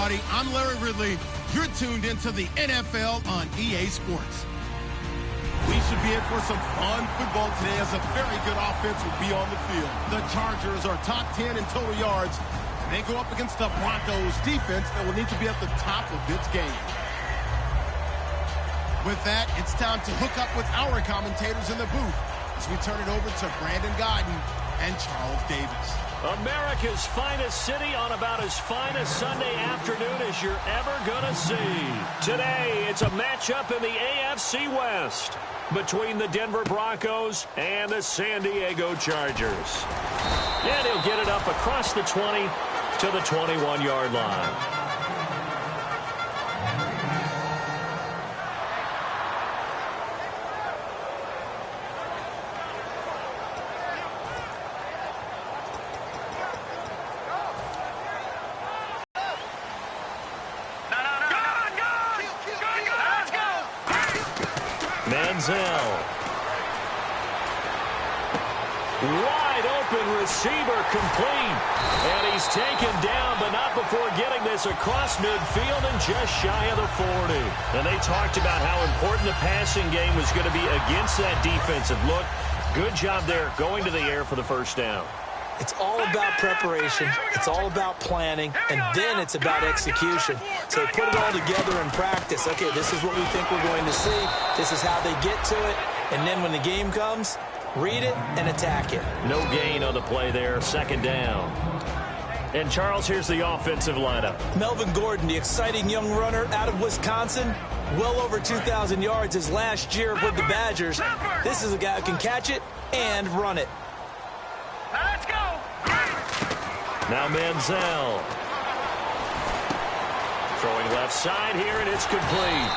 everybody. I'm Larry Ridley. You're tuned into the NFL on EA Sports. We should be in for some fun football today as a very good offense will be on the field. The Chargers are top 10 in total yards. And they go up against the Broncos defense that will need to be at the top of its game. With that, it's time to hook up with our commentators in the booth as we turn it over to Brandon Godden and Charles Davis. America's finest city on about as fine a Sunday afternoon as you're ever going to see. Today, it's a matchup in the AFC West between the Denver Broncos and the San Diego Chargers. And he'll get it up across the 20 to the 21-yard line. Wide open receiver complete. And he's taken down, but not before getting this across midfield and just shy of the 40. And they talked about how important the passing game was going to be against that defensive look. Good job there going to the air for the first down. It's all about preparation. It's all about planning. And then it's about execution. So they put it all together in practice. Okay, this is what we think we're going to see. This is how they get to it. And then when the game comes, read it and attack it. No gain on the play there. Second down. And, Charles, here's the offensive lineup. Melvin Gordon, the exciting young runner out of Wisconsin. Well over 2,000 yards his last year with the Badgers. This is a guy who can catch it and run it. Let's go. Now Manziel. Throwing left side here, and it's complete.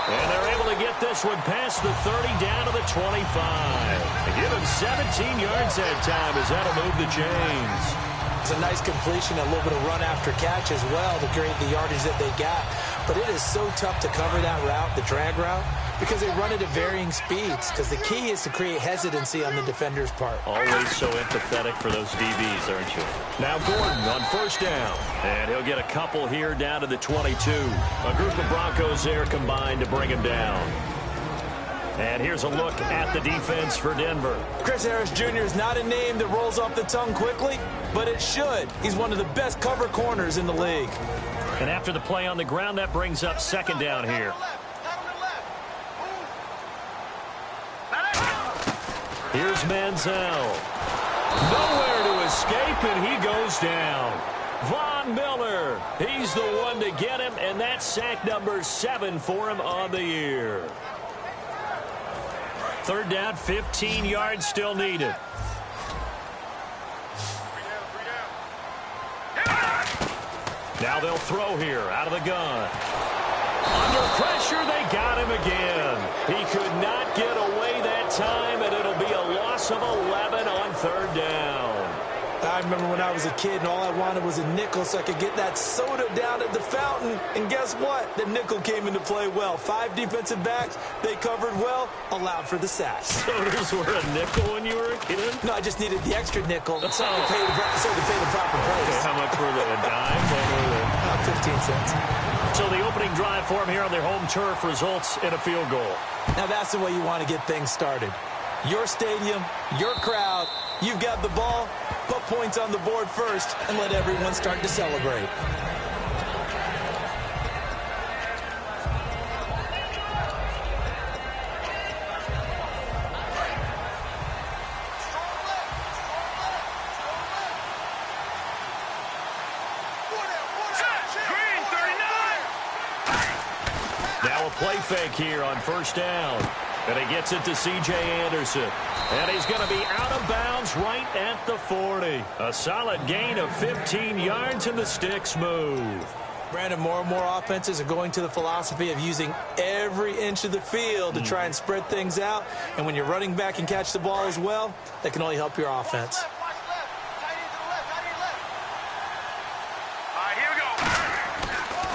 And they're able to get this one past the 30 down to the 25. They give him 17 yards that time as that'll move the chains. It's a nice completion, a little bit of run after catch as well to create the yardage that they got. But it is so tough to cover that route, the drag route, because they run it at varying speeds. Because the key is to create hesitancy on the defender's part. Always so empathetic for those DBs, aren't you? Now Gordon on first down. And he'll get a couple here down to the 22. A group of Broncos there combined to bring him down. And here's a look at the defense for Denver. Chris Harris Jr. is not a name that rolls off the tongue quickly, but it should. He's one of the best cover corners in the league. And after the play on the ground, that brings up second down here. Here's Manziel. Nowhere to escape, and he goes down. Von Miller, he's the one to get him, and that's sack number 7 for him on the year. Third down, 15 yards still needed. Now they'll throw here out of the gun. Under pressure, they got him again. He could not get away that time, and it'll be a loss of 11 on third down. I remember when I was a kid and all I wanted was a nickel so I could get that soda down at the fountain. And guess what? The nickel came into play well. 5 defensive backs, they covered well, allowed for the sack. Sodas were a nickel when you were a kid? No, I just needed the extra nickel so to pay the proper price. Okay, how much were they? A dime? What were they? 15 cents. So the opening drive for him here on their home turf results in a field goal. Now that's the way you want to get things started. Your stadium, your crowd, you've got the ball, put points on the board first, and let everyone start to celebrate. Now a play fake here on first down. And he gets it to C.J. Anderson. And he's going to be out of bounds right at the 40. A solid gain of 15 yards, and the sticks move. Brandon, more and more offenses are going to the philosophy of using every inch of the field to try and spread things out. And when you're running back and catch the ball as well, that can only help your offense.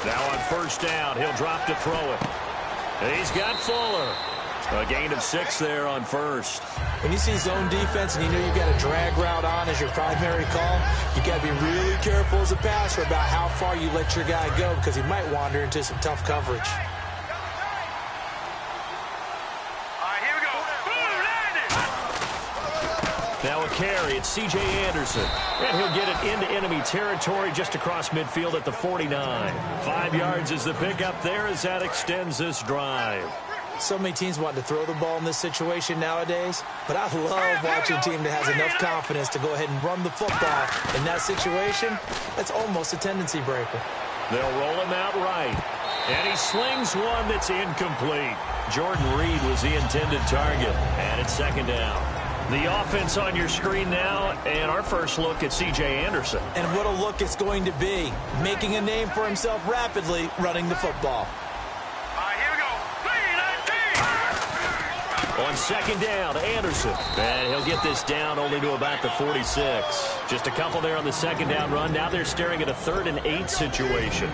Now on first down, he'll drop to throw it. And he's got Fuller. A gain of 6 there on first. When you see zone defense and you know you've got a drag route on as your primary call, you got to be really careful as a passer about how far you let your guy go because he might wander into some tough coverage. Now a carry, it's C.J. Anderson. And he'll get it into enemy territory just across midfield at the 49. 5 yards is the pickup there as that extends this drive. So many teams want to throw the ball in this situation nowadays, but I love watching a team that has enough confidence to go ahead and run the football. In that situation, that's almost a tendency breaker. They'll roll him out right. And he slings one that's incomplete. Jordan Reed was the intended target. And it's second down. The offense on your screen now, and our first look at C.J. Anderson. And what a look it's going to be, making a name for himself rapidly running the football. On second down, Anderson. And he'll get this down only to about the 46. Just a couple there on the second down run. Now they're staring at a 3rd and 8 situation.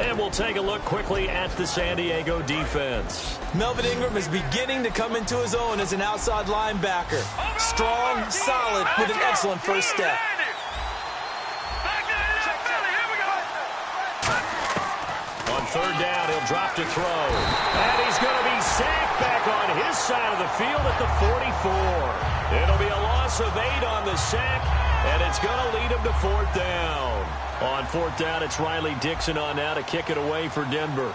And we'll take a look quickly at the San Diego defense. Melvin Ingram is beginning to come into his own as an outside linebacker. Strong, solid, with an excellent first step. On third down, he'll drop to throw. And he's going to be sacked back on his side of the field at the 44. It'll be a loss of 8 on the sack, and it's going to lead him to 4th down. On 4th down, it's Riley Dixon on now to kick it away for Denver.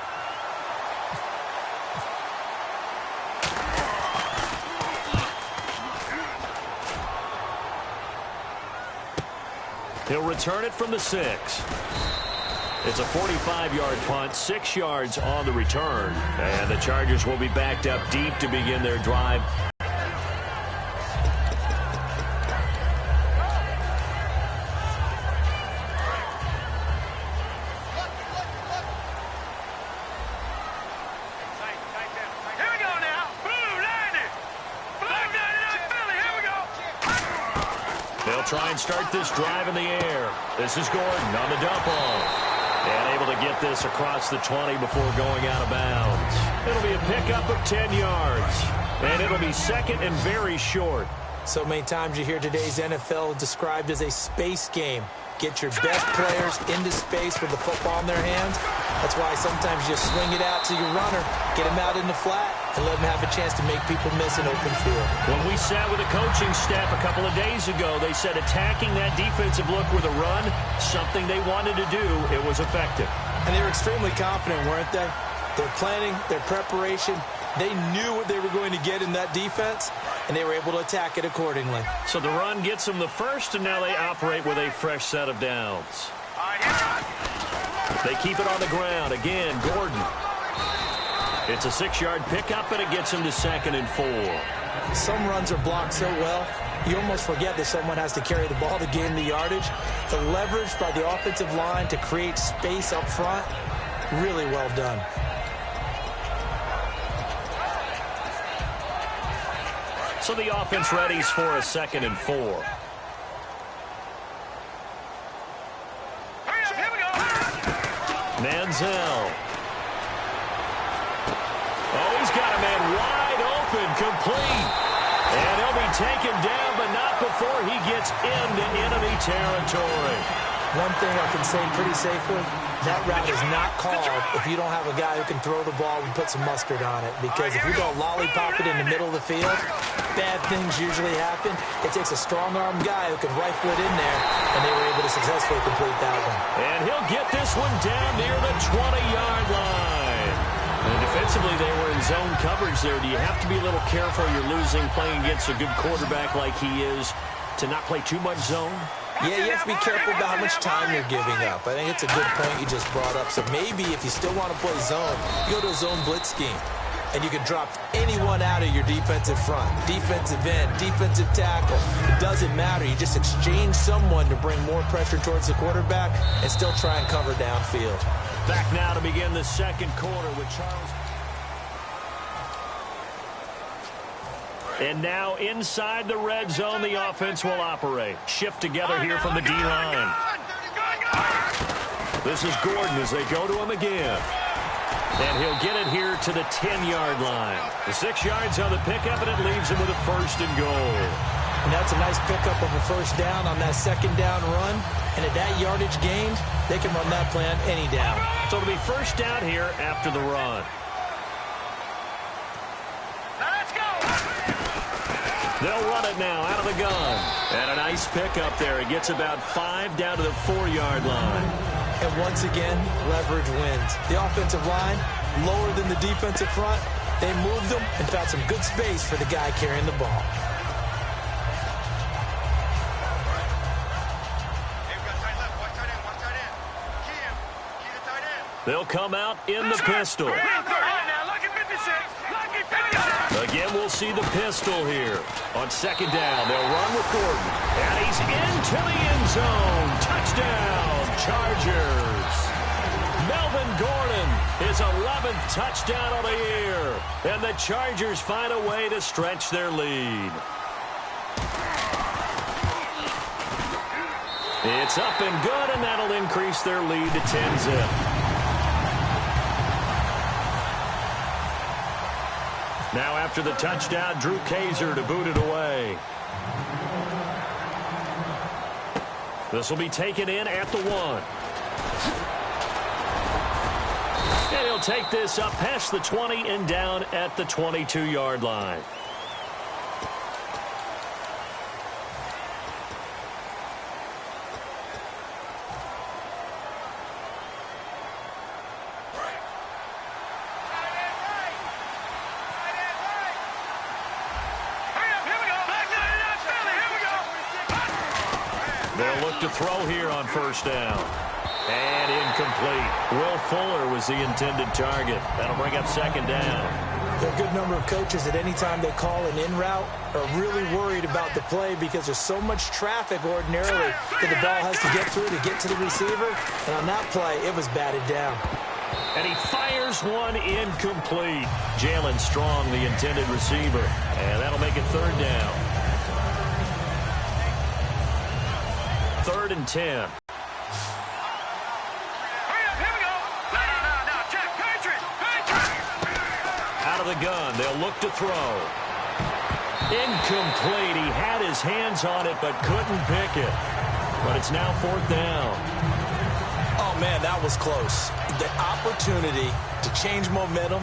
He'll return it from the 6. It's a 45-yard punt, 6 yards on the return. And the Chargers will be backed up deep to begin their drive. They'll try and start this drive in the air. This is Gordon on the dump off. And able to get this across the 20 before going out of bounds. It'll be a pickup of 10 yards. And it'll be second and very short. So many times you hear today's NFL described as a space game. Get your best players into space with the football in their hands. That's why sometimes you swing it out to your runner, get him out in the flat, and let him have a chance to make people miss an open field. When we sat with the coaching staff a couple of days ago, they said attacking that defensive look with a run, something they wanted to do, it was effective. And they were extremely confident, weren't they? Their planning, their preparation, they knew what they were going to get in that defense, and they were able to attack it accordingly. So the run gets them the first, and now they operate with a fresh set of downs. They keep it on the ground. Again, Gordon. It's a 6-yard pickup, and it gets him to 2nd and 4. Some runs are blocked so well, you almost forget that someone has to carry the ball to gain the yardage. The leverage by the offensive line to create space up front, really well done. So the offense readies for a 2nd and 4. Manziel. Oh, he's got a man wide open, complete. And he'll be taken down, but not before he gets into enemy territory. One thing I can say pretty safely, that route is not called if you don't have a guy who can throw the ball and put some mustard on it. Because if you don't lollipop it in the middle of the field, bad things usually happen. It takes a strong-armed guy who can rifle it in there, and they were able to successfully complete that one. And he'll get this one down near the 20-yard line. And defensively, they were in zone coverage there. Do you have to be a little careful? You're losing playing against a good quarterback like he is to not play too much zone? Yeah, you have to be careful about how much time you're giving up. I think it's a good point you just brought up. So maybe if you still want to play zone, you go to a zone blitz scheme. And you can drop anyone out of your defensive front. Defensive end, defensive tackle. It doesn't matter. You just exchange someone to bring more pressure towards the quarterback and still try and cover downfield. Back now to begin the second quarter with Charles. And now inside the red zone, the offense will operate. Shift together here from the D-line. This is Gordon as they go to him again. And he'll get it here to the 10-yard line. The 6 yards on the pickup, and it leaves him with a 1st and goal. And that's a nice pickup of a 1st down on that 2nd down run. And at that yardage gained, they can run that play on any down. So it'll be 1st down here after the run. Let's go. They'll run it now out of the gun. And a nice pickup there. It gets about 5 down to the 4-yard line. And once again, leverage wins. The offensive line, lower than the defensive front. They moved them and found some good space for the guy carrying the ball. They'll come out in the pistol. Again, we'll see the pistol here. On 2nd down, they'll run with Gordon. And he's into the end zone. Touchdown, Chargers. Melvin Gordon, his 11th touchdown of the year. And the Chargers find a way to stretch their lead. It's up and good, and that'll increase their lead to 10-zip. Now after the touchdown, Drew Kaiser to boot it away. This will be taken in at the 1. And he'll take this up past the 20 and down at the 22-yard line. They'll look to throw here on 1st down. And incomplete. Will Fuller was the intended target. That'll bring up 2nd down. A good number of coaches at any time they call an in route are really worried about the play because there's so much traffic ordinarily that the ball has to get through to get to the receiver. And on that play, it was batted down. And he fires one incomplete. Jalen Strong, the intended receiver. And that'll make it 3rd down. 3rd and 10. Out of the gun, they'll look to throw. Incomplete. He had his hands on it but couldn't pick it. But it's now 4th down. Oh, man, that was close. The opportunity to change momentum,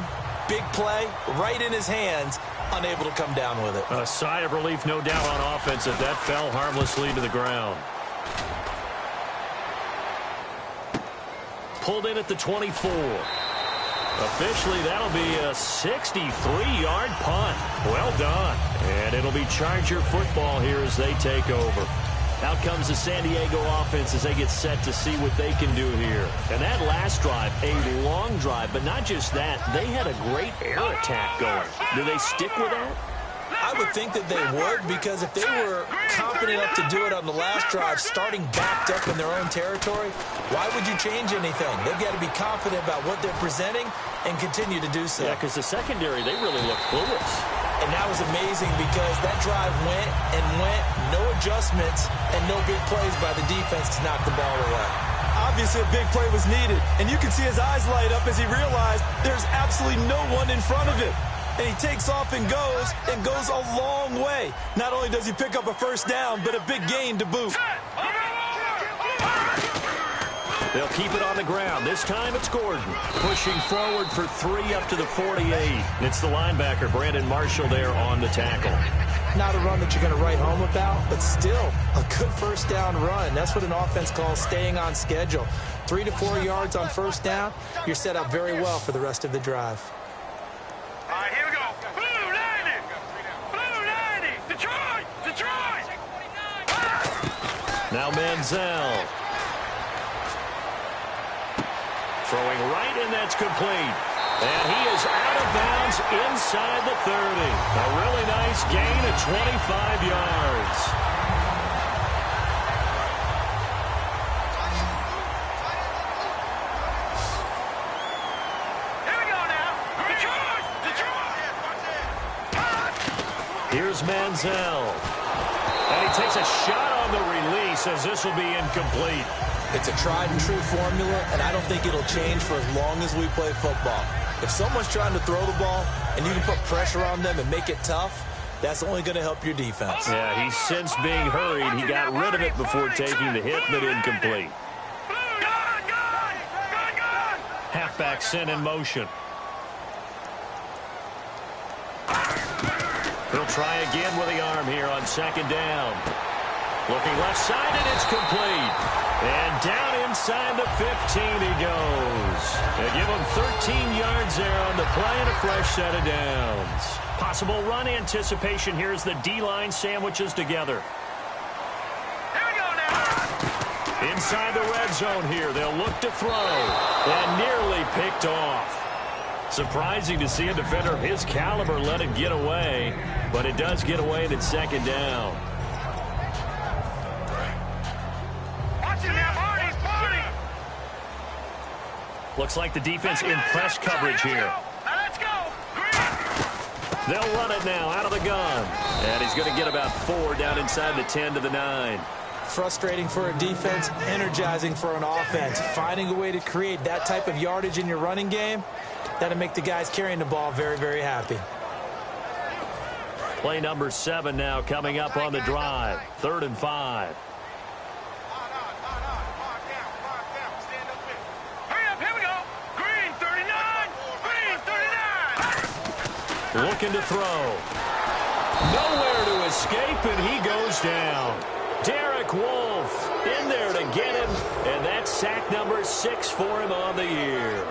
big play, right in his hands, unable to come down with it. A sigh of relief, no doubt, on offense if that fell harmlessly to the ground. Pulled in at the 24. Officially, that'll be a 63-yard punt. Well done. And it'll be Charger football here as they take over. Out comes the San Diego offense as they get set to see what they can do here. And that last drive, a long drive, but not just that. They had a great air attack going. Do they stick with that? I would think that they would, because if they were confident enough to do it on the last drive, starting backed up in their own territory, why would you change anything? They've got to be confident about what they're presenting and continue to do so. Yeah, because the secondary, they really look clueless. And that was amazing because that drive went and went, no adjustments, and no big plays by the defense to knock the ball away. Obviously, a big play was needed, and you can see his eyes light up as he realized there's absolutely no one in front of him. And he takes off and goes a long way. Not only does he pick up a 1st down, but a big gain to boot. They'll keep it on the ground. This time it's Gordon pushing forward for 3 up to the 48. It's the linebacker, Brandon Marshall, there on the tackle. Not a run that you're going to write home about, but still a good 1st down run. That's what an offense calls staying on schedule. 3 to 4 yards on 1st down, you're set up very well for the rest of the drive. All right, here we go. Blue 90. Blue 90. Detroit. Detroit. Now Manziel. Throwing right, and that's complete. And he is out of bounds inside the 30. A really nice gain of 25 yards. Here we go now. Detroit. Detroit. Here's Manziel. And he takes a shot on the release as this will be incomplete. It's a tried-and-true formula, and I don't think it'll change for as long as we play football. If someone's trying to throw the ball and you can put pressure on them and make it tough, that's only going to help your defense. Yeah, he's since being hurried. He got rid of it before taking the hit, but incomplete. Halfback sent in motion. He'll try again with the arm here on second down. Looking left side, and it's complete. And down inside the 15 he goes. They give him 13 yards there on the play and a fresh set of downs. Possible run anticipation here as the D-line sandwiches together. Here we go now. Inside the red zone here, they'll look to throw. And nearly picked off. Surprising to see a defender of his caliber let it get away, but it does get away and it's second down. Watch it now, Barney. Looks like the defense in press coverage here. Now let's go. They'll run it now out of the gun. And he's going to get about 4 down inside the 10 to the 9. Frustrating for a defense, energizing for an offense. Finding a way to create that type of yardage in your running game, that'll make the guys carrying the ball very, very happy. Play number 7 now coming up on the drive. 3rd and 5. Hurry up, here we go. Green 39. Green 39. Looking to throw. Nowhere to escape, and he goes down. Derek Wolfe in there to get him, and that's sack number 6 for him on the year.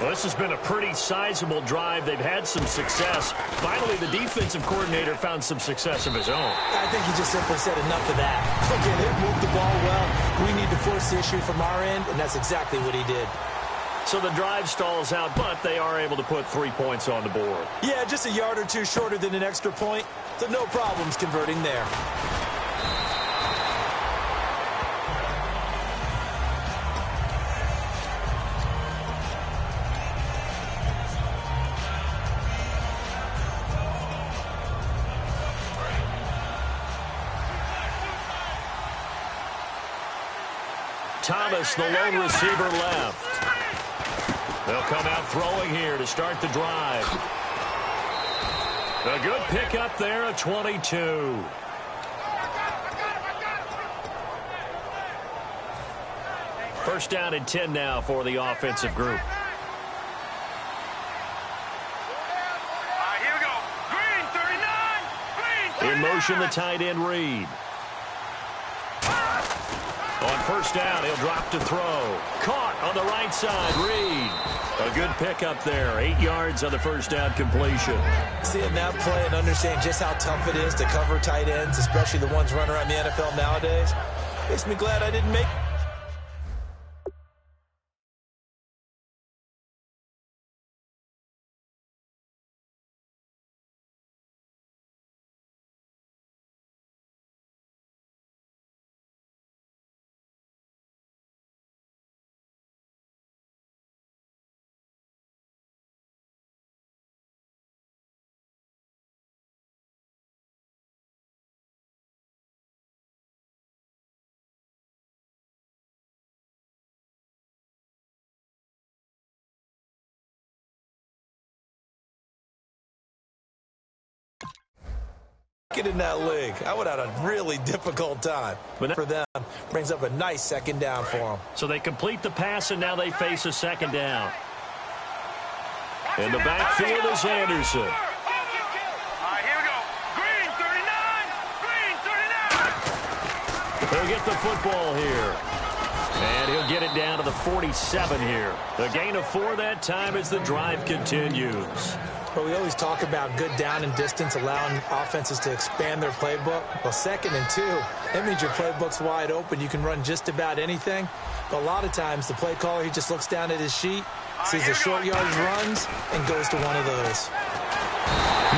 Well, this has been a pretty sizable drive. They've had some success. Finally, the defensive coordinator found some success of his own. I think he just simply said enough of that. Okay, they've moved the ball well. We need to force the issue from our end, and that's exactly what he did. So the drive stalls out, but they are able to put 3 points on the board. Yeah, just a yard or two shorter than an extra point, so no problems converting there. Thomas, the lone receiver, left. They'll come out throwing here to start the drive. A good pickup there, a 22. First down and 10 now for the offensive group. Here we go. Green 39. Green 39. In motion, the tight end, Reed. On first down, he'll drop to throw. Caught on the right side, Reed. A good pickup there. 8 yards on the first down completion. Seeing that play and understanding just how tough it is to cover tight ends, especially the ones running around the NFL nowadays, makes me glad I didn't make. Get in that league. I would have had a really difficult time. But for them, brings up a nice second down for them. So they complete the pass, and now they face a second down. In the backfield is Anderson. Here we go. Green 39. Green 39. He'll get the football here. And he'll get it down to the 47 here. The gain of 4 that time as the drive continues. But we always talk about good down and distance, allowing offenses to expand their playbook. Well, 2nd and 2, that means your playbook's wide open. You can run just about anything. But a lot of times, the play caller, he just looks down at his sheet, sees the short yardage runs, and goes to one of those.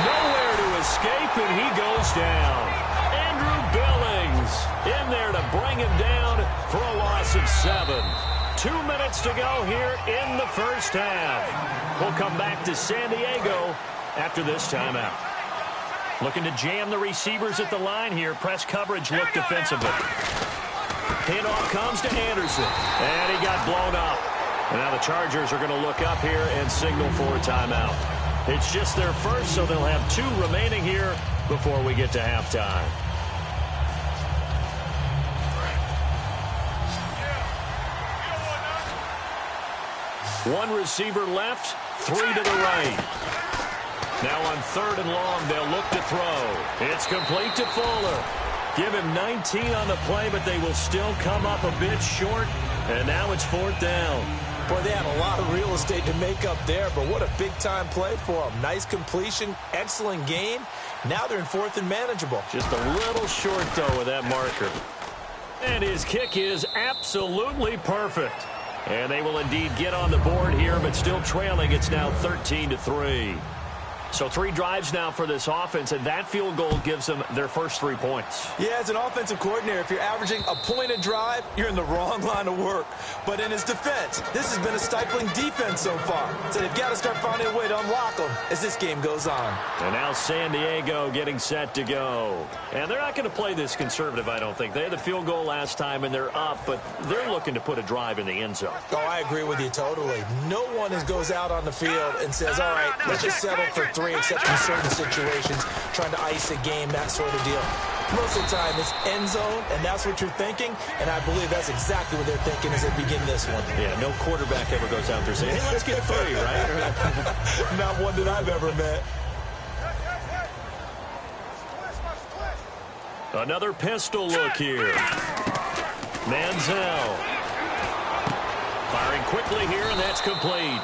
Nowhere to escape, and he goes down. Andrew Billings in there to bring him down for a loss of 7. 2 minutes to go here in the first half. We'll come back to San Diego after this timeout. Looking to jam the receivers at the line here. Press coverage look defensively. Handoff comes to Anderson. And he got blown up. And now the Chargers are going to look up here and signal for a timeout. It's just their first, so they'll have 2 remaining here before we get to halftime. One receiver left, 3 to the right. Now on 3rd and long, they'll look to throw. It's complete to Fuller. Give him 19 on the play, but they will still come up a bit short. And now it's 4th down. Boy, they had a lot of real estate to make up there, but what a big-time play for them. Nice completion, excellent game. Now they're in 4th and manageable. Just a little short, though, with that marker. And his kick is absolutely perfect. And they will indeed get on the board here, but still trailing. It's now 13-3. So 3 drives now for this offense, and that field goal gives them their first 3 points. Yeah, as an offensive coordinator, if you're averaging a point a drive, you're in the wrong line of work. But in his defense, this has been a stifling defense so far. So they've got to start finding a way to unlock them as this game goes on. And now San Diego getting set to go. And they're not going to play this conservative, I don't think. They had the field goal last time, and they're up, but they're looking to put a drive in the end zone. Oh, I agree with you totally. No one goes out on the field and says, all right, let's just settle for 3, except in certain situations, trying to ice a game, that sort of deal. Most of the time, it's end zone, and that's what you're thinking, and I believe that's exactly what they're thinking as they begin this one. Yeah, no quarterback ever goes out there saying, hey, let's get 3, right? Not one that I've ever met. Another pistol look here. Manziel. Firing quickly here, and that's complete.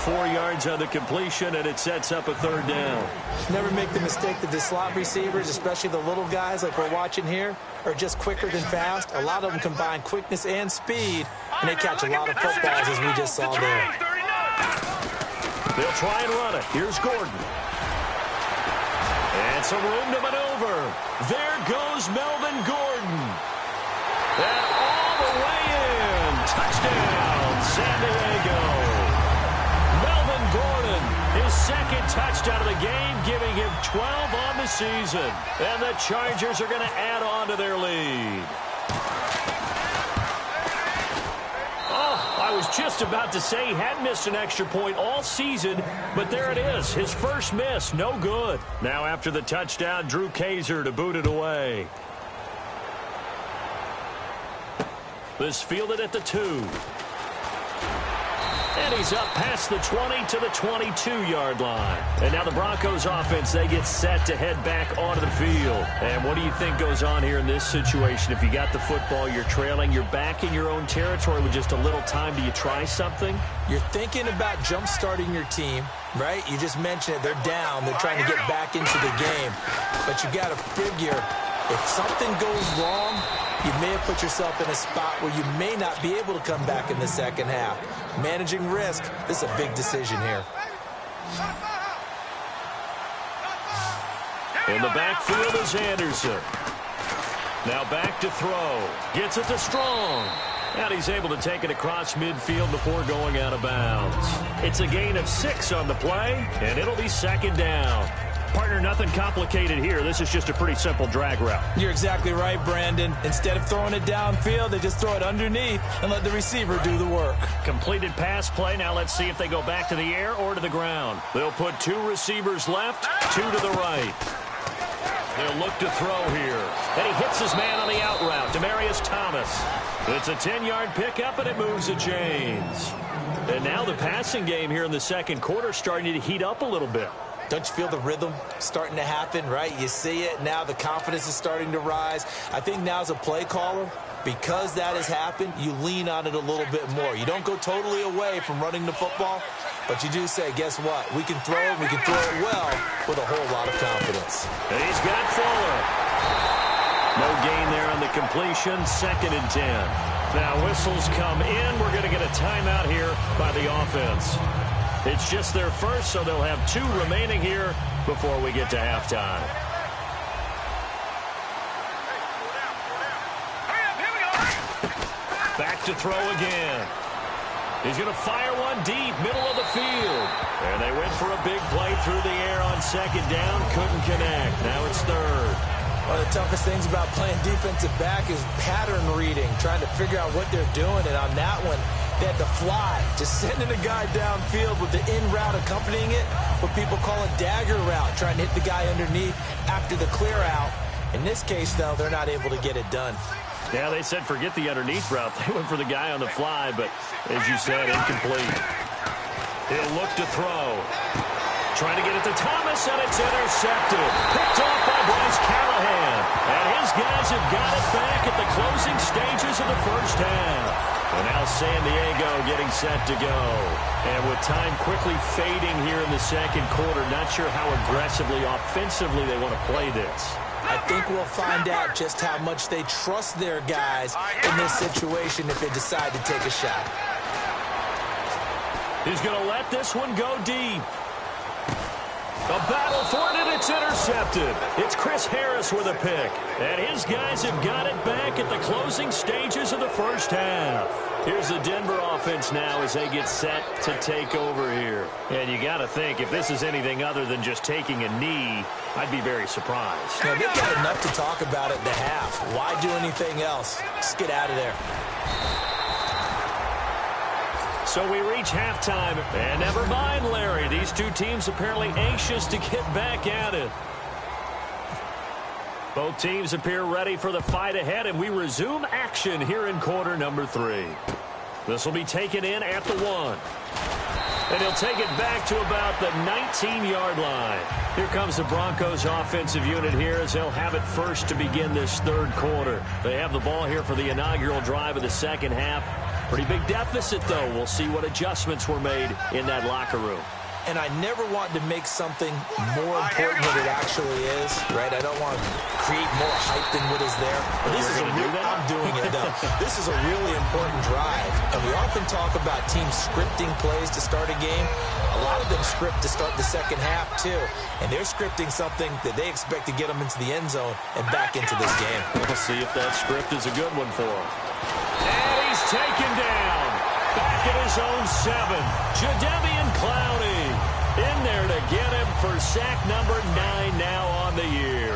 4 yards on the completion, and it sets up a 3rd down. Never make the mistake that the slot receivers, especially the little guys like we're watching here, are just quicker than fast. A lot of them combine quickness and speed, and they catch a lot of footballs, as we just saw there. They'll try and run it. Here's Gordon. And some room to maneuver. There goes Melvin Gordon. And all the way in. Touchdown, San Diego. Gordon, his 2nd touchdown of the game, giving him 12 on the season. And the Chargers are going to add on to their lead. Oh, I was just about to say he hadn't missed an extra point all season, but there it is, his first miss, no good. Now after the touchdown, Drew Kaiser to boot it away. This fielded at the 2. And he's up past the 20 to the 22-yard line. And now the Broncos offense, they get set to head back onto the field. And what do you think goes on here in this situation? If you got the football, you're trailing, you're back in your own territory with just a little time. Do you try something? You're thinking about jump-starting your team, right? You just mentioned it. They're down. They're trying to get back into the game. But you got to figure if something goes wrong, you may have put yourself in a spot where you may not be able to come back in the second half. Managing risk, this is a big decision here. In the backfield is Anderson. Now back to throw. Gets it to Strong. And he's able to take it across midfield before going out of bounds. It's a gain of 6 on the play, and it'll be 2nd down. Partner, nothing complicated here. This is just a pretty simple drag route. You're exactly right, Brandon. Instead of throwing it downfield, they just throw it underneath and let the receiver do the work. Completed pass play. Now let's see if they go back to the air or to the ground. They'll put 2 receivers left, 2 to the right. They'll look to throw here. And he hits his man on the out route, Demaryius Thomas. It's a 10-yard pickup, and it moves the chains. And now the passing game here in the second quarter starting to heat up a little bit. Don't you feel the rhythm starting to happen, right? You see it now. The confidence is starting to rise. I think now as a play caller, because that has happened, you lean on it a little bit more. You don't go totally away from running the football, but you do say, guess what? We can throw it. We can throw it well with a whole lot of confidence. And he's got Fuller. No gain there on the completion. 2nd and 10. Now whistles come in. We're going to get a timeout here by the offense. It's just their first, so they'll have 2 remaining here before we get to halftime. Back to throw again. He's going to fire one deep, middle of the field. And they went for a big play through the air on 2nd down. Couldn't connect. Now it's 3rd. One of the toughest things about playing defensive back is pattern reading, trying to figure out what they're doing. And on that one, they had to fly, just sending a guy downfield with the in route accompanying it, what people call a dagger route, trying to hit the guy underneath after the clear out. In this case, though, they're not able to get it done. Yeah, they said forget the underneath route. They went for the guy on the fly, but as you said, incomplete. He'll look to throw. Trying to get it to Thomas, and it's intercepted. Picked off by Bryce Callahan. And his guys have got it back at the closing stages of the first half. And now San Diego getting set to go. And with time quickly fading here in the second quarter, not sure how aggressively, offensively they want to play this. I think we'll find out just how much they trust their guys in this situation if they decide to take a shot. He's going to let this one go deep. A battle for it, and it's intercepted. It's Chris Harris with a pick. And his guys have got it back at the closing stages of the first half. Here's the Denver offense now as they get set to take over here. And you got to think, if this is anything other than just taking a knee, I'd be very surprised. Now, they've got enough to talk about at the half. Why do anything else? Just get out of there. So we reach halftime, and never mind, Larry. These two teams apparently anxious to get back at it. Both teams appear ready for the fight ahead, and we resume action here in quarter number 3. This will be taken in at the 1. And he'll take it back to about the 19-yard line. Here comes the Broncos offensive unit here as they'll have it first to begin this third quarter. They have the ball here for the inaugural drive of the second half. Pretty big deficit, though. We'll see what adjustments were made in that locker room. And I never want to make something more important than it actually is, right? I don't want to create more hype than what is there. But this is I'm doing it, though. This is a really important drive. And we often talk about teams scripting plays to start a game. A lot of them script to start the second half, too. And they're scripting something that they expect to get them into the end zone and back into this game. We'll see if that script is a good one for them. And he's taken down. Back at his own 7. Jadeveon Clowney in there to get him for sack number 9 now on the year.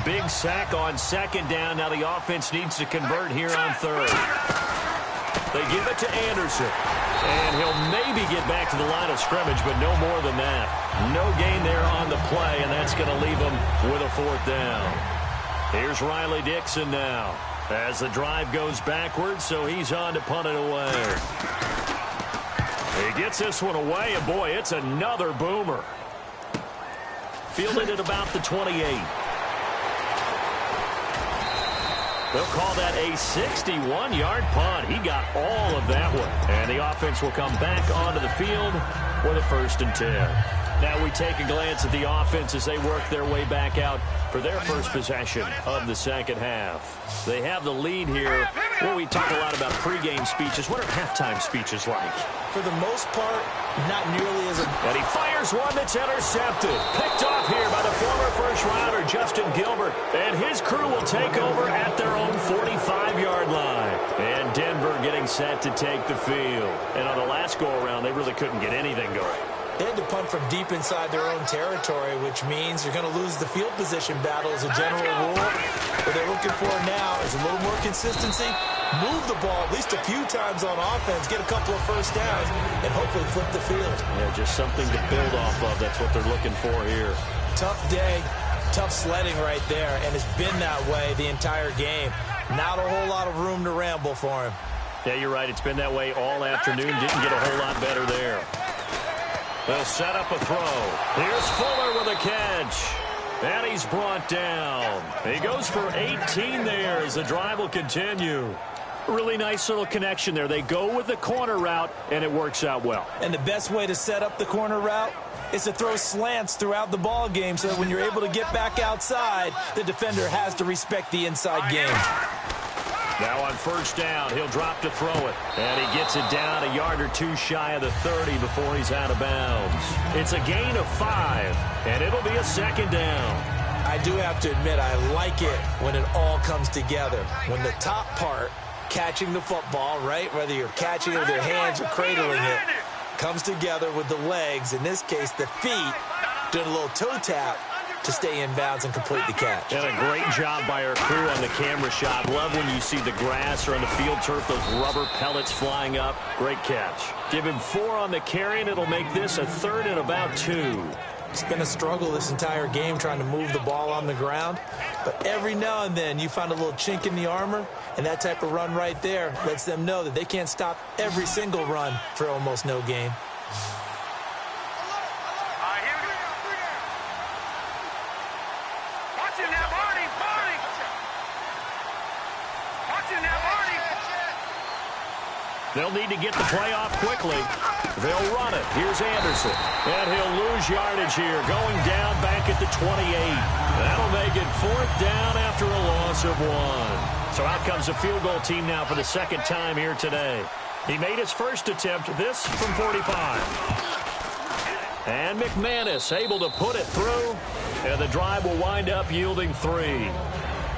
Big sack on second down. Now the offense needs to convert here on third. They give it to Anderson. And he'll maybe get back to the line of scrimmage, but no more than that. No gain there on the play, and that's going to leave him with a 4th down. Here's Riley Dixon now as the drive goes backwards, so he's on to punt it away. He gets this one away, and boy, it's another boomer. Fielded at about the 28. They'll call that a 61-yard punt. He got all of that one. And the offense will come back onto the field with a 1st and 10. Now we take a glance at the offense as they work their way back out for their first possession of the second half. They have the lead here. Well, we talk a lot about pregame speeches. What are halftime speeches like? For the most part, not nearly as... And he fires one that's intercepted. Picked off here by the former first-rounder, Justin Gilbert. And his crew will take over at their own 45-yard line. And Denver getting set to take the field. And on the last go-around, they really couldn't get anything going. They had to punt from deep inside their own territory, which means you're going to lose the field position battle as a general rule. What they're looking for now is a little more consistency, move the ball at least a few times on offense, get a couple of first downs, and hopefully flip the field. Yeah, just something to build off of. That's what they're looking for here. Tough day, tough sledding right there, and it's been that way the entire game. Not a whole lot of room to ramble for him. Yeah, you're right. It's been that way all afternoon. Didn't get a whole lot better there. They'll set up a throw. Here's Fuller with a catch. And he's brought down. He goes for 18 there as the drive will continue. Really nice little connection there. They go with the corner route, and it works out well. And the best way to set up the corner route is to throw slants throughout the ball game so that when you're able to get back outside, the defender has to respect the inside game. Now on first down, he'll drop to throw it. And he gets it down a yard or two shy of the 30 before he's out of bounds. It's a gain of 5, and it'll be a second down. I do have to admit, I like it when it all comes together. When the top part, catching the football, right, whether you're catching it with your hands or cradling it, comes together with the legs, in this case the feet, doing a little toe tap. to stay in bounds and complete the catch. And a great job by our crew on the camera shot. Love when you see the grass or on the field turf, those rubber pellets flying up. Great catch. Give him 4 on the carry, and it'll make this a 3rd and about 2. It's been a struggle this entire game trying to move the ball on the ground. But every now and then you find a little chink in the armor, and that type of run right there lets them know that they can't stop every single run for almost no gain. They'll need to get the play off quickly. They'll run it. Here's Anderson. And he'll lose yardage here. Going down back at the 28. That'll make it 4th down after a loss of 1. So out comes the field goal team now for the 2nd time here today. He made his first attempt, this from 45. And McManus able to put it through. And the drive will wind up yielding 3.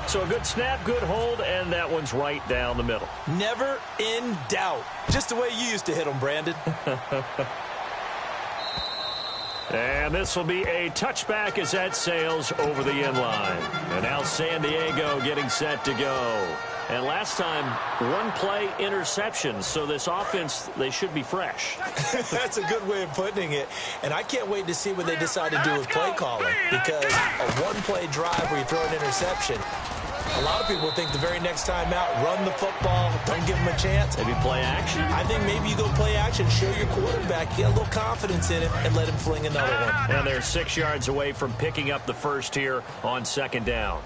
So a good snap, good hold, and that one's right down the middle. Never in doubt. Just the way you used to hit them, Brandon. And this will be a touchback as that sails over the end line. And now San Diego getting set to go. And last time, 1-play interception. So this offense, they should be fresh. That's a good way of putting it. And I can't wait to see what they decide to do with play calling. Because a 1-play drive where you throw an interception, a lot of people think the very next time out, run the football, don't give them a chance. Maybe play action. I think maybe you go play action, show your quarterback, get a little confidence in him, and let him fling another one. And they're 6 yards away from picking up the first here on 2nd down.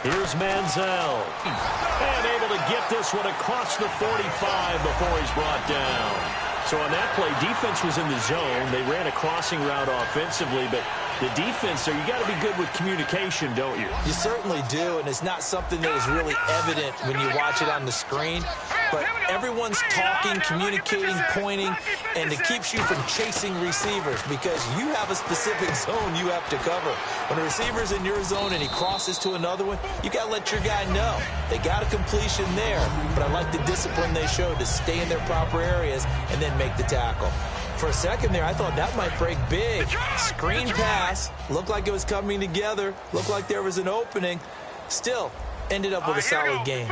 Here's Manziel. And able to get this one across the 45 before he's brought down. So on that play, defense was in the zone. They ran a crossing route offensively, but the defense there, you got to be good with communication, don't you? You certainly do, and it's not something that is really evident when you watch it on the screen. But everyone's talking, communicating, pointing, and it keeps you from chasing receivers because you have a specific zone you have to cover. When a receiver's in your zone and he crosses to another one, you got to let your guy know. They got a completion there, but I like the discipline they showed to stay in their proper areas and then make the tackle. For a second there, I thought that might break big. Screen pass. Looked like it was coming together. Looked like there was an opening. Still, ended up with a solid game.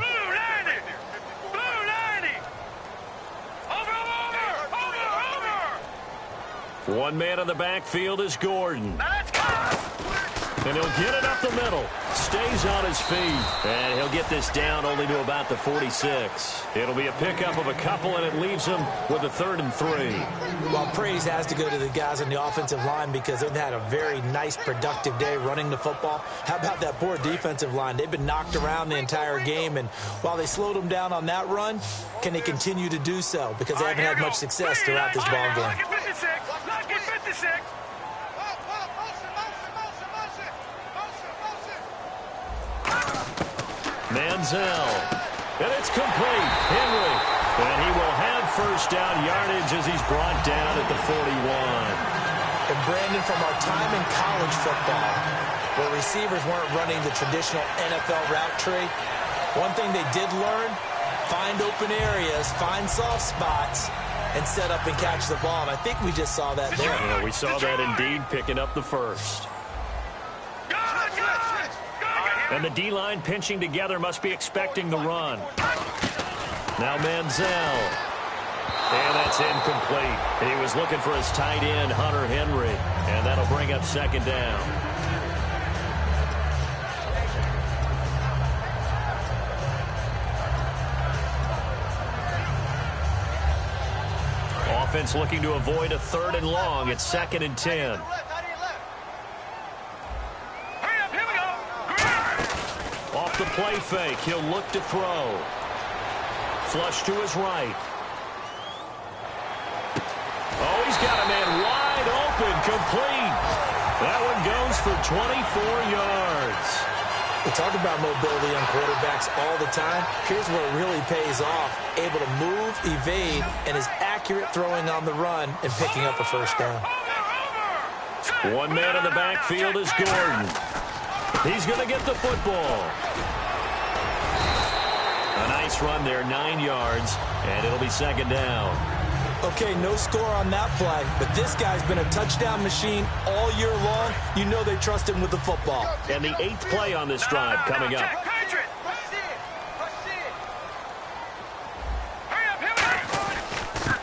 One man in the backfield is Gordon. And he'll get it up the middle. Stays on his feet. And he'll get this down only to about the 46. It'll be a pickup of a couple, and it leaves him with a 3rd and 3. Well, praise has to go to the guys on the offensive line because they've had a very nice, productive day running the football. How about that poor defensive line? They've been knocked around the entire game, and while they slowed them down on that run, can they continue to do so? Because they haven't had much success throughout this ball game. Manziel. And it's complete. Henry. And he will have 1st down yardage as he's brought down at the 41. And Brandon, from our time in college football, where receivers weren't running the traditional NFL route tree, one thing they did learn, find open areas, find soft spots, and set up and catch the ball. And I think we just saw that there. Yeah, we saw that indeed, picking up the 1st. And the D-line pinching together, must be expecting the run. Now Manziel. And that's incomplete. He was looking for his tight end, Hunter Henry. And that'll bring up 2nd down. Offense looking to avoid a 3rd and long. It's 2nd and 10. Off the play fake, he'll look to throw. Flush to his right. Oh, he's got a man wide open, complete. That one goes for 24 yards. We talk about mobility on quarterbacks all the time. Here's where it really pays off. Able to move, evade, and is accurate throwing on the run and picking up a 1st down. One man in the backfield is Gordon. He's going to get the football. A nice run there, 9 yards, and it'll be 2nd down. Okay, no score on that play, but this guy's been a touchdown machine all year long. You know they trust him with the football. And the 8th play on this drive coming up.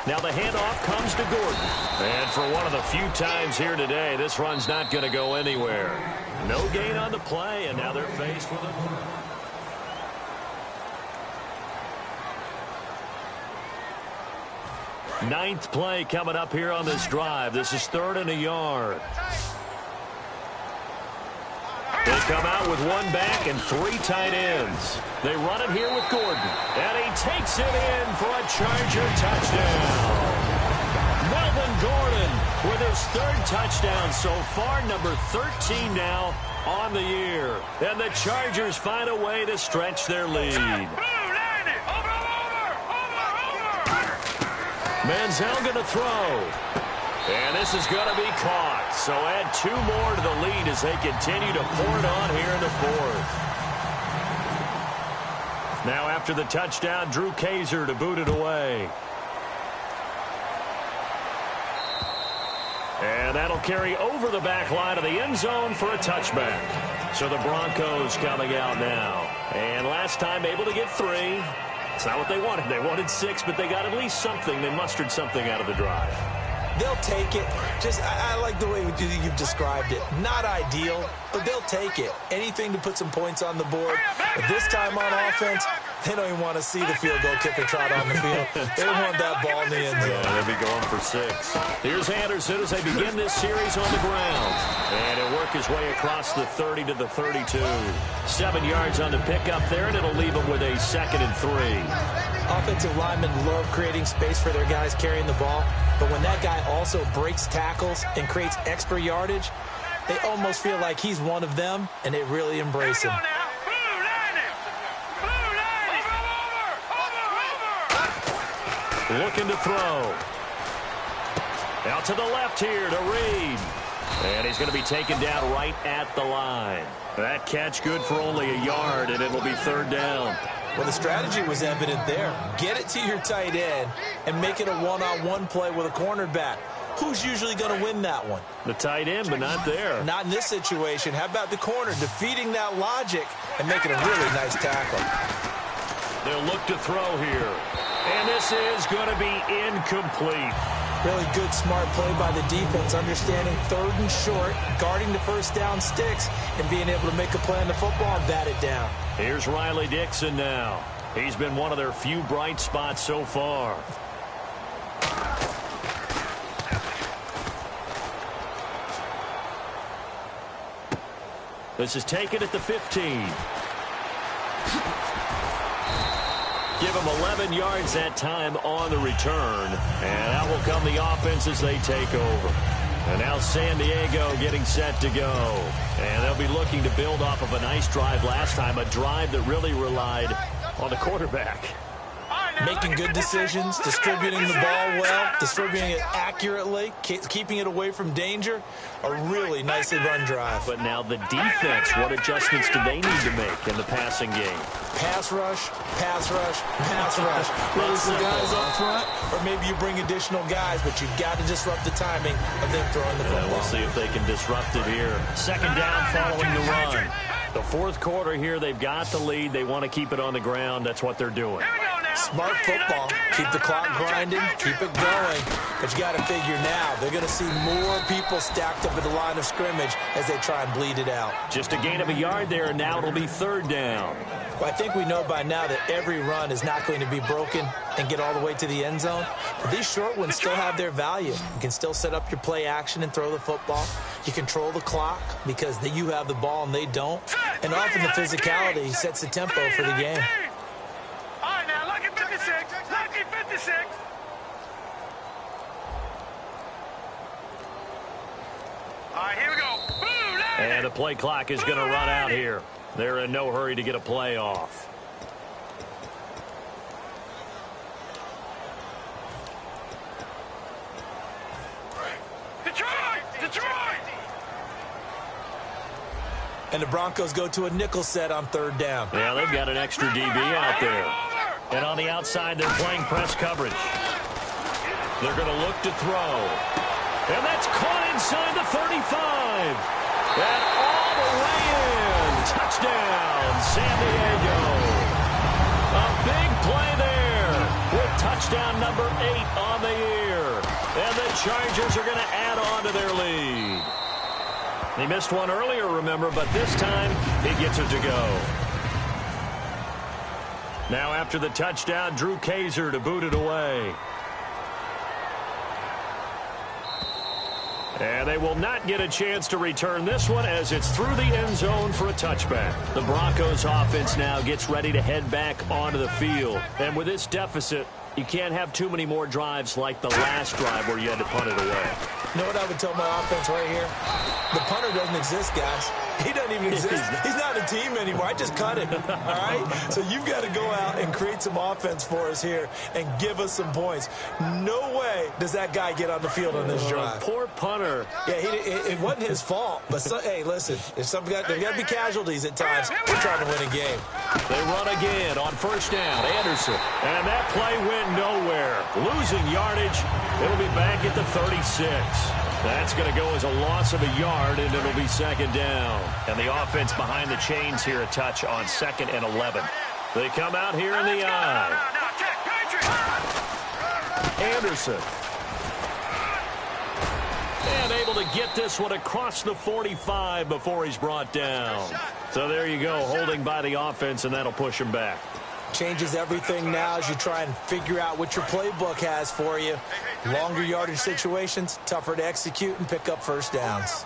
Now the handoff comes to Gordon. And for one of the few times here today, this run's not going to go anywhere. No gain on the play, and now they're faced with a... 9th play coming up here on this drive. This is 3rd and a yard. They come out with 1 back and 3 tight ends. They run it here with Gordon. And he takes it in for a Charger touchdown. Melvin Gordon with his 3rd touchdown so far, number 13 now on the year. And the Chargers find a way to stretch their lead. Manziel going to throw. And this is going to be caught. So add 2 more to the lead as they continue to pour it on here in the 4th. Now after the touchdown, Drew Kaiser to boot it away. And that'll carry over the back line of the end zone for a touchback. So the Broncos coming out now. And last time able to get 3. It's not what they wanted. They wanted 6, but they got at least something. They mustered something out of the drive. They'll take it. I like the way you've described it. Not ideal, but they'll take it. Anything to put some points on the board. But this time on offense, they don't even want to see the field goal kicker trot on the field. They want that ball in the end zone. Yeah, they'll be going for 6. Here's Anderson as they begin this series on the ground. And he'll work his way across the 30 to the 32. 7 yards on the pickup there, and it'll leave him with a 2nd and 3. Offensive linemen love creating space for their guys carrying the ball. But when that guy also breaks tackles and creates extra yardage, they almost feel like he's one of them, and they really embrace him. Looking to throw. Out to the left here to Reed. And he's going to be taken down right at the line. That catch good for only a yard, and it'll be 3rd down. Well, the strategy was evident there. Get it to your tight end and make it a one-on-one play with a cornerback. Who's usually going to win that one? The tight end, but not there. Not in this situation. How about the corner defeating that logic and making a really nice tackle? They'll look to throw here. And this is going to be incomplete. Really good, smart play by the defense, understanding 3rd and short, guarding the first down sticks, and being able to make a play on the football and bat it down. Here's Riley Dixon now. He's been one of their few bright spots so far. This is taken at the 15. Give them 11 yards that time on the return. And out will come the offense as they take over. And now San Diego getting set to go. And they'll be looking to build off of a nice drive last time, a drive that really relied on the quarterback. Making good decisions, distributing the ball well, distributing it accurately, keeping it away from danger. A really nicely run drive. But now the defense, what adjustments do they need to make in the passing game? Pass rush, pass rush, pass rush. Whether it's the guys up front, or maybe you bring additional guys, but you've got to disrupt the timing of them throwing the football. We'll see if they can disrupt it here. 2nd down following the run. The 4th quarter here, they've got the lead. They want to keep it on the ground. That's what they're doing. Smart football. Keep the clock grinding. Keep it going. But you got to figure now, they're going to see more people stacked up at the line of scrimmage as they try and bleed it out. Just a gain of a yard there, and now it'll be 3rd down. Well, I think we know by now that every run is not going to be broken and get all the way to the end zone. But these short ones still have their value. You can still set up your play action and throw the football. You control the clock because you have the ball and they don't. And often the physicality sets the tempo for the game. All right, now, lucky 56. Lucky 56. All right, here we go. Boom, and the play clock is going to run out here. They're in no hurry to get a play off. Detroit! And the Broncos go to a nickel set on 3rd down. Yeah, they've got an extra DB out there. And on the outside, they're playing press coverage. They're going to look to throw. And that's caught inside the 35. And all the way in. Touchdown, San Diego. A big play there with touchdown number 8 on the year. And the Chargers are going to add on to their lead. They missed one earlier, remember, but this time he gets it to go. Now after the touchdown, Drew Kaiser to boot it away. And they will not get a chance to return this one as it's through the end zone for a touchback. The Broncos offense now gets ready to head back onto the field. And with this deficit, you can't have too many more drives like the last drive where you had to punt it away. You know what I would tell my offense right here? The punter doesn't exist, guys. He doesn't even exist. He's not a team anymore. I just cut him, all right? So you've got to go out and create some offense for us here and give us some points. No way does that guy get on the field on this drive. Poor punter. Yeah, it wasn't his fault. But, hey, listen, there's got to be casualties at times. We're trying to win a game. They run again on first down. Anderson. And that play went nowhere. Losing yardage. It'll be back at the 36. That's going to go as a loss of a yard, and it'll be second down. And the offense behind the chains here a touch on 2nd and 11. They come out here in the eye. Anderson. And able to get this one across the 45 before he's brought down. So there you go, holding by the offense, and that'll push him back. Changes everything now as you try and figure out what your playbook has for you. Longer yardage situations, tougher to execute and pick up first downs.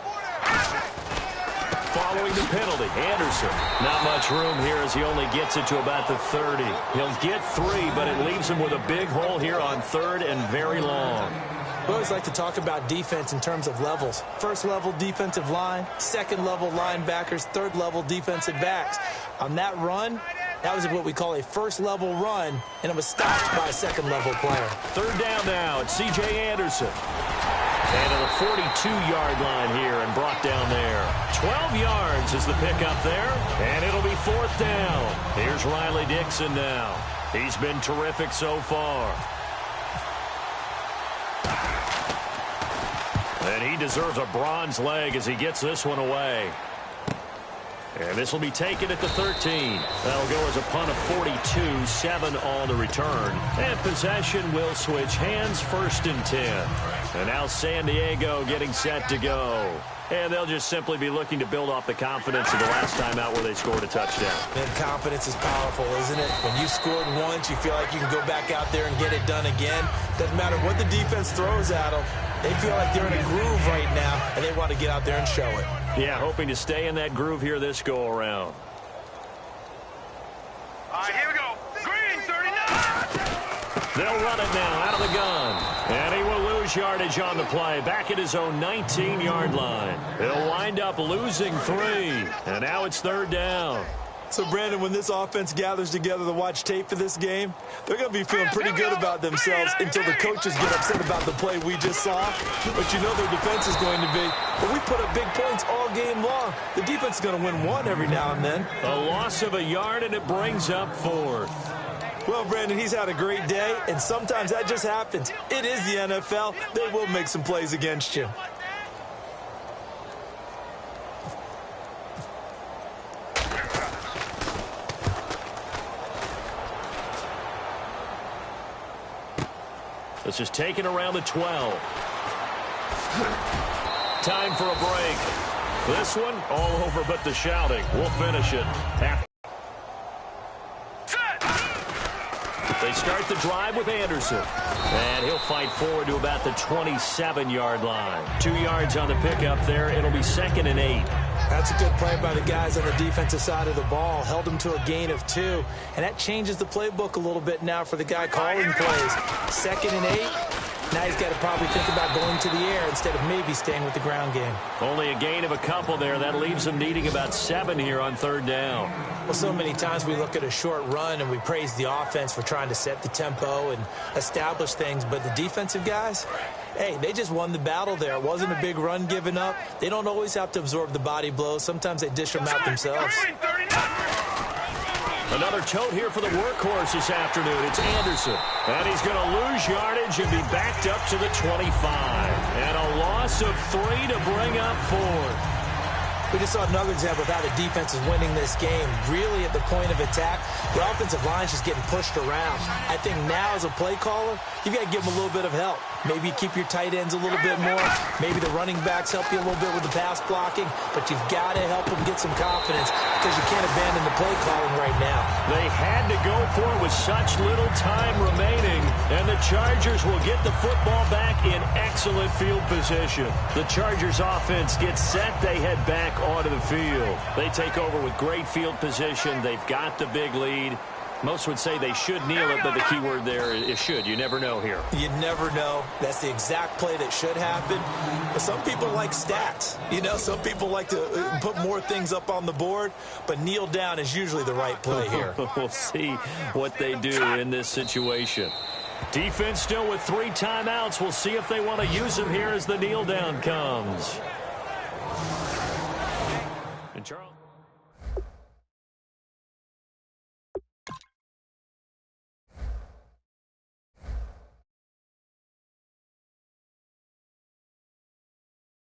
Following the penalty, Anderson. Not much room here as he only gets it to about the 30. He'll get 3, but it leaves him with a big hole here on 3rd and very long. We always like to talk about defense in terms of levels. First level defensive line, second level linebackers, third level defensive backs. On that run, that was what we call a first-level run, and it was stopped by a second-level player. Third down now. It's C.J. Anderson. And to the 42-yard line here and brought down there. 12 yards is the pickup there, and it'll be 4th down. Here's Riley Dixon now. He's been terrific so far. And he deserves a bronze leg as he gets this one away. And this will be taken at the 13. That'll go as a punt of 42, 7 on the return. And possession will switch hands, 1st and 10. And now San Diego getting set to go. And they'll just simply be looking to build off the confidence of the last time out where they scored a touchdown. And confidence is powerful, isn't it? When you scored once, you feel like you can go back out there and get it done again. Doesn't matter what the defense throws at them. They feel like they're in a groove right now, and they want to get out there and show it. Yeah, hoping to stay in that groove here this go-around. All right, here we go. Green, 39. They'll run it now out of the gun. And he will lose yardage on the play. Back at his own 19-yard line. He'll wind up losing 3. And now it's 3rd down. So, Brandon, when this offense gathers together to watch tape for this game, they're going to be feeling pretty good about themselves until the coaches get upset about the play we just saw. But you know their defense is going to be, but we put up big points all game long. The defense is going to win one every now and then. A loss of a yard, and it brings up 4th. Well, Brandon, he's had a great day, and sometimes that just happens. It is the NFL. They will make some plays against you. This is taken around the 12. Time for a break. This one, all over but the shouting. We'll finish it after. They start the drive with Anderson. And he'll fight forward to about the 27-yard line. 2 yards on the pickup there. It'll be 2nd and 8. That's a good play by the guys on the defensive side of the ball. Held him to a gain of 2. And that changes the playbook a little bit now for the guy calling plays. 2nd and 8. Now he's got to probably think about going to the air instead of maybe staying with the ground game. Only a gain of a couple there. That leaves him needing about 7 here on 3rd down. Well, so many times we look at a short run and we praise the offense for trying to set the tempo and establish things. But the defensive guys, hey, they just won the battle there. It wasn't a big run given up. They don't always have to absorb the body blows. Sometimes they dish them out themselves. Another tote here for the workhorse this afternoon. It's Anderson. And he's going to lose yardage and be backed up to the 25. And a loss of 3 to bring up 4. We just saw another example of how the defense is winning this game. Really at the point of attack, the offensive line's just getting pushed around. I think now as a play caller, you've got to give them a little bit of help. Maybe you keep your tight ends a little bit more. Maybe the running backs help you a little bit with the pass blocking. But you've got to help them get some confidence because you can't abandon the play calling right now. They had to go for it with such little time remaining. And the Chargers will get the football back in excellent field position. The Chargers offense gets set. They head back onto the field. They take over with great field position. They've got the big lead. Most would say they should kneel it, but the key word there is should. You never know here. You never know. That's the exact play that should happen. But some people like stats. You know, some people like to put more things up on the board, but kneel down is usually the right play here. We'll see what they do in this situation. Defense still with 3 timeouts. We'll see if they want to use them here as the kneel down comes.